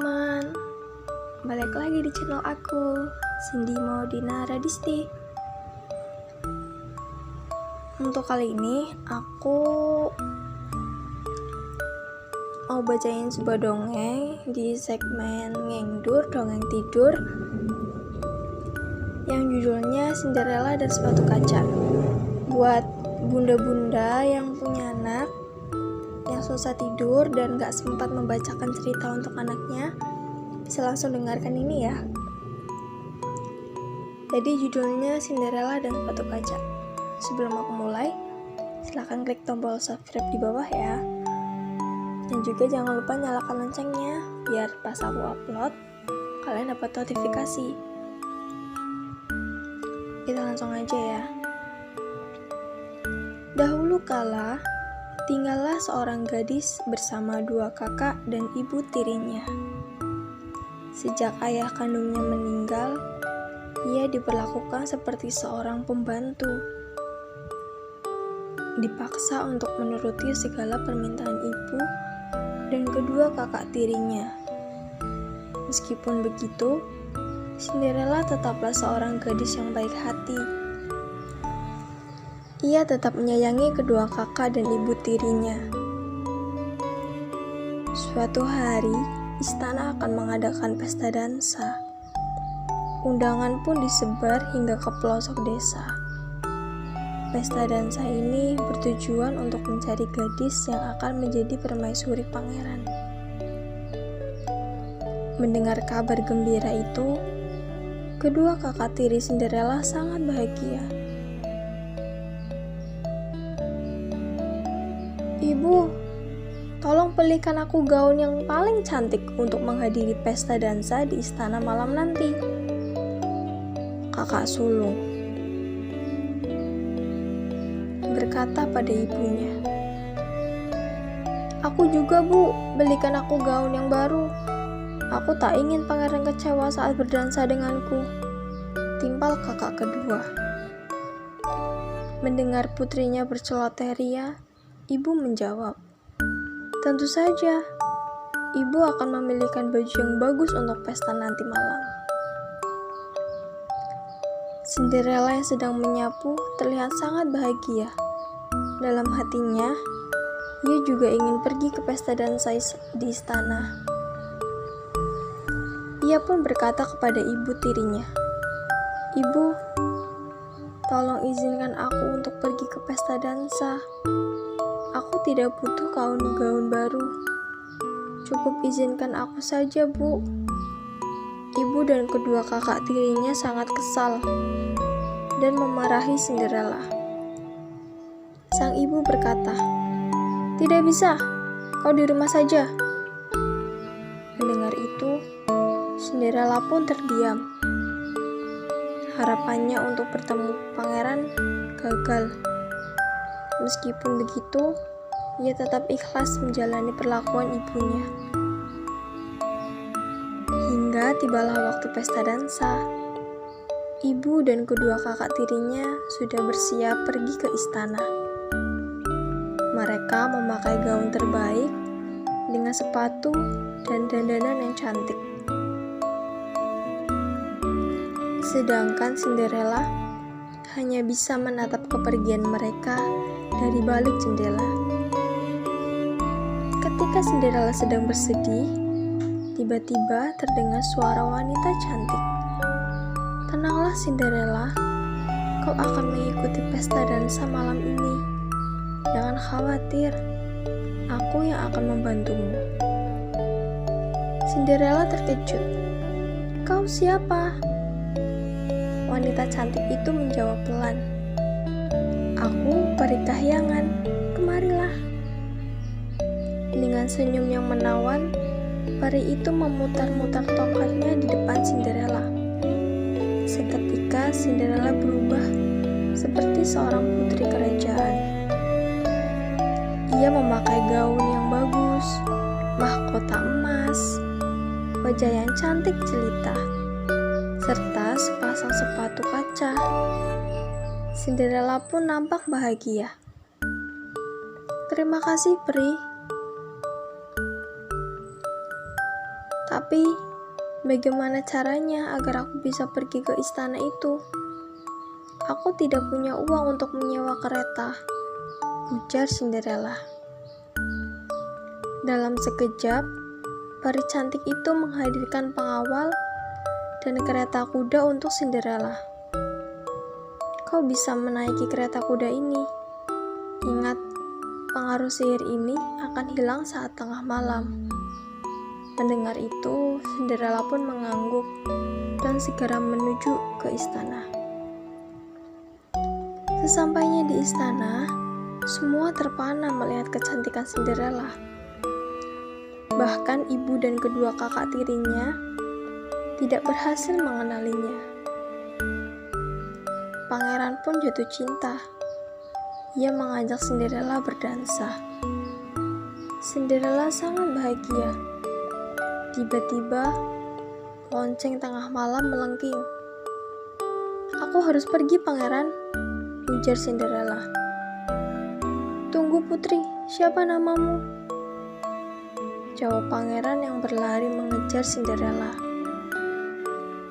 teman-teman, balik lagi di channel aku, Cindy Maudina Radisti. Untuk kali ini aku mau bacain sebuah dongeng di segmen Ngengdur Dongeng Tidur yang judulnya Cinderella dan Sepatu Kaca. Buat bunda-bunda yang punya anak yang susah tidur dan gak sempat membacakan cerita untuk anaknya, bisa langsung dengarkan ini ya. Jadi judulnya Cinderella dan Sepatu Kaca. Sebelum aku mulai, silahkan klik tombol subscribe di bawah ya. Dan juga jangan lupa nyalakan loncengnya biar pas aku upload kalian dapat notifikasi. Kita langsung aja ya. Dahulu kala, tinggallah seorang gadis bersama dua kakak dan ibu tirinya. Sejak ayah kandungnya meninggal, ia diperlakukan seperti seorang pembantu. Dipaksa untuk menuruti segala permintaan ibu dan kedua kakak tirinya. Meskipun begitu, Cinderella tetaplah seorang gadis yang baik hati. Ia tetap menyayangi kedua kakak dan ibu tirinya. Suatu hari, istana akan mengadakan pesta dansa. Undangan pun disebar hingga ke pelosok desa. Pesta dansa ini bertujuan untuk mencari gadis yang akan menjadi permaisuri pangeran. Mendengar kabar gembira itu, kedua kakak tiri Cinderella sangat bahagia. Ibu, tolong belikan aku gaun yang paling cantik untuk menghadiri pesta dansa di istana malam nanti. Kakak sulung berkata pada ibunya. Aku juga, Bu, belikan aku gaun yang baru. Aku tak ingin pangeran kecewa saat berdansa denganku, timpal kakak kedua. Mendengar putrinya berceloteh ria, ibu menjawab, tentu saja, ibu akan memilihkan baju yang bagus untuk pesta nanti malam. Cinderella yang sedang menyapu terlihat sangat bahagia. Dalam hatinya, ia juga ingin pergi ke pesta dansa di istana. Ia pun berkata kepada ibu tirinya, Ibu, tolong izinkan aku untuk pergi ke pesta dansa. Aku tidak butuh gaun baru. Cukup izinkan aku saja, Bu. Ibu dan kedua kakak tirinya sangat kesal dan memarahi Cinderella. Sang ibu berkata, tidak bisa, kau di rumah saja. Mendengar itu, Cinderella pun terdiam. Harapannya untuk bertemu pangeran gagal. Meskipun begitu, ia tetap ikhlas menjalani perlakuan ibunya. Hingga tibalah waktu pesta dansa. Ibu dan kedua kakak tirinya sudah bersiap pergi ke istana. Mereka memakai gaun terbaik dengan sepatu dan dandanan yang cantik. Sedangkan Cinderella hanya bisa menatap kepergian mereka dari balik jendela. Ketika Cinderella sedang bersedih, tiba-tiba terdengar suara wanita cantik. Tenanglah Cinderella, kau akan mengikuti pesta dansa malam ini. Jangan khawatir, aku yang akan membantumu. Cinderella terkejut. Kau siapa? Wanita cantik itu menjawab pelan. Aku Peri Kahyangan, kemarilah. Dengan senyum yang menawan, peri itu memutar-mutar tongkatnya di depan Cinderella. Seketika Cinderella berubah seperti seorang putri kerajaan. Ia memakai gaun yang bagus, mahkota emas, wajah yang cantik jelita, serta sepasang sepatu kaca. Cinderella pun nampak bahagia. Terima kasih, Peri. Tapi, bagaimana caranya agar aku bisa pergi ke istana itu? Aku tidak punya uang untuk menyewa kereta, ujar Cinderella. Dalam sekejap, peri cantik itu menghadirkan pengawal dan kereta kuda untuk Cinderella. Kau bisa menaiki kereta kuda ini. Ingat, pengaruh sihir ini akan hilang saat tengah malam. Mendengar itu, Cinderella pun mengangguk dan segera menuju ke istana. Sesampainya di istana, semua terpana melihat kecantikan Cinderella. Bahkan ibu dan kedua kakak tirinya tidak berhasil mengenalinya. Pangeran pun jatuh cinta. Ia mengajak Cinderella berdansa. Cinderella sangat bahagia. Tiba-tiba, lonceng tengah malam melengking. "Aku harus pergi, pangeran," ujar Cinderella. "Tunggu putri, siapa namamu?" jawab pangeran yang berlari mengejar Cinderella.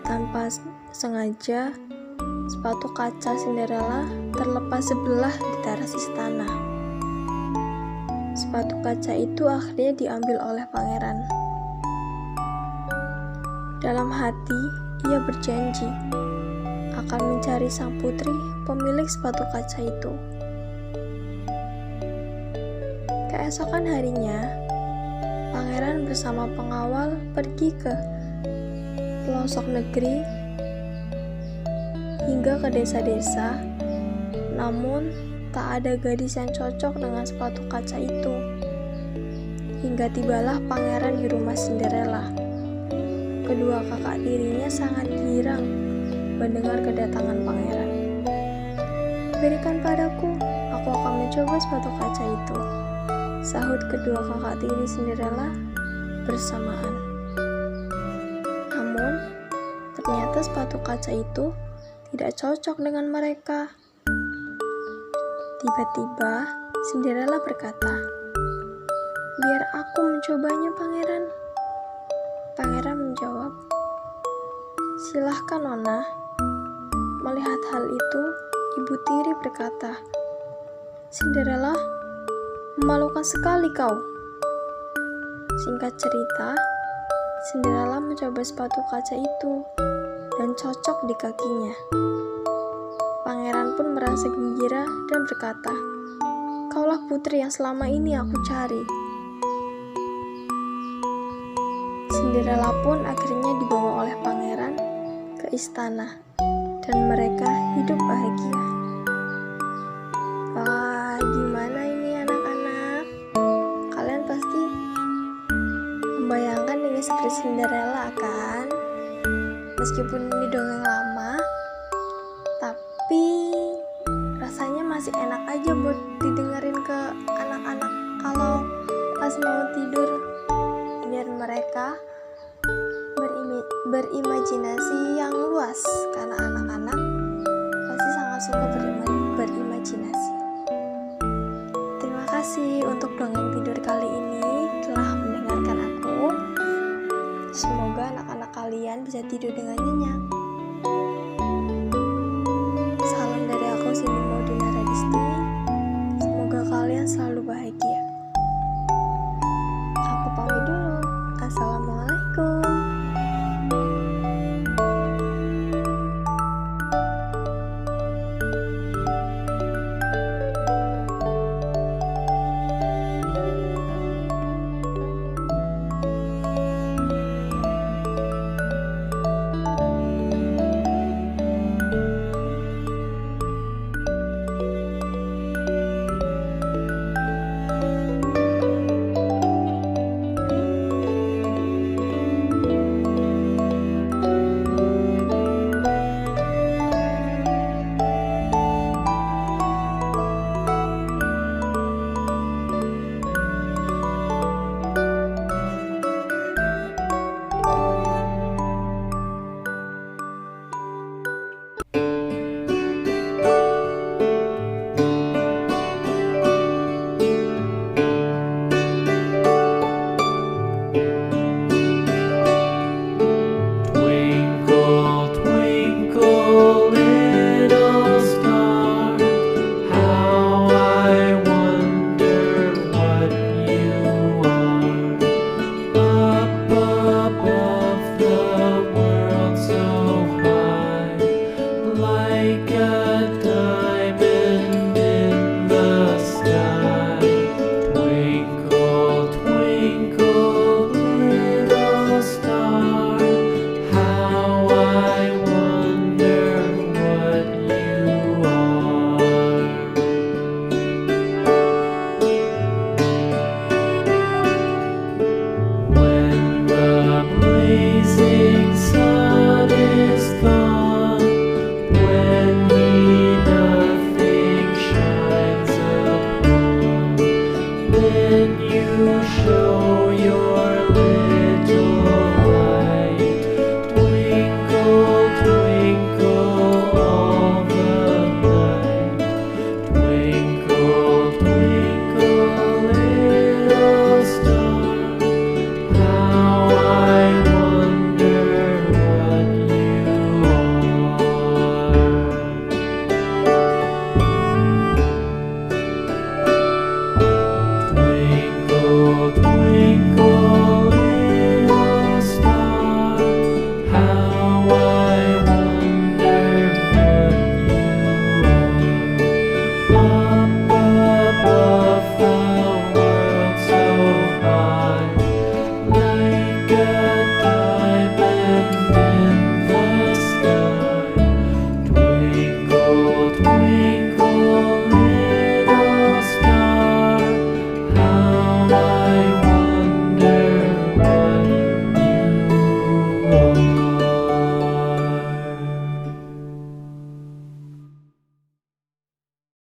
Tanpa sengaja, sepatu kaca Cinderella terlepas sebelah di teras istana. Sepatu kaca itu akhirnya diambil oleh pangeran. Dalam hati, ia berjanji akan mencari sang putri pemilik sepatu kaca itu. Keesokan harinya, pangeran bersama pengawal pergi ke pelosok negeri hingga ke desa-desa, namun tak ada gadis yang cocok dengan sepatu kaca itu. Hingga tibalah pangeran di rumah Cinderella. Kedua kakak tirinya sangat girang mendengar kedatangan pangeran. "Berikan padaku, aku akan mencoba sepatu kaca itu," sahut kedua kakak tiri Cinderella bersamaan. Namun, ternyata sepatu kaca itu tidak cocok dengan mereka. Tiba-tiba, Cinderella berkata, "Biar aku mencobanya, pangeran." Pangeran menjawab, "Silahkan, Nona." Melihat hal itu, ibu tiri berkata, "Cinderella, memalukan sekali kau." Singkat cerita, Cinderella mencoba sepatu kaca itu dan cocok di kakinya. Pangeran pun merasa gembira dan berkata, "Kaulah putri yang selama ini aku cari." Cinderella pun akhirnya dibawa oleh pangeran ke istana dan mereka hidup bahagia. Wah, gimana ini anak-anak? Kalian pasti membayangkan ini seperti Cinderella kan? Meskipun ini dongeng lama, tapi rasanya masih enak aja buat didengerin ke anak-anak kalau pas mau tidur, biar mereka berimajinasi yang luas, karena anak-anak pasti sangat suka berimajinasi. Terima kasih untuk dongeng tidur kali ini telah mendengarkan aku. Semoga anak-anak kalian bisa tidur dengan nyenyak. Salam dari aku, Cindy Maudina Radisti. Semoga kalian selalu bahagia. Aku pamit dulu. Assalamualaikum.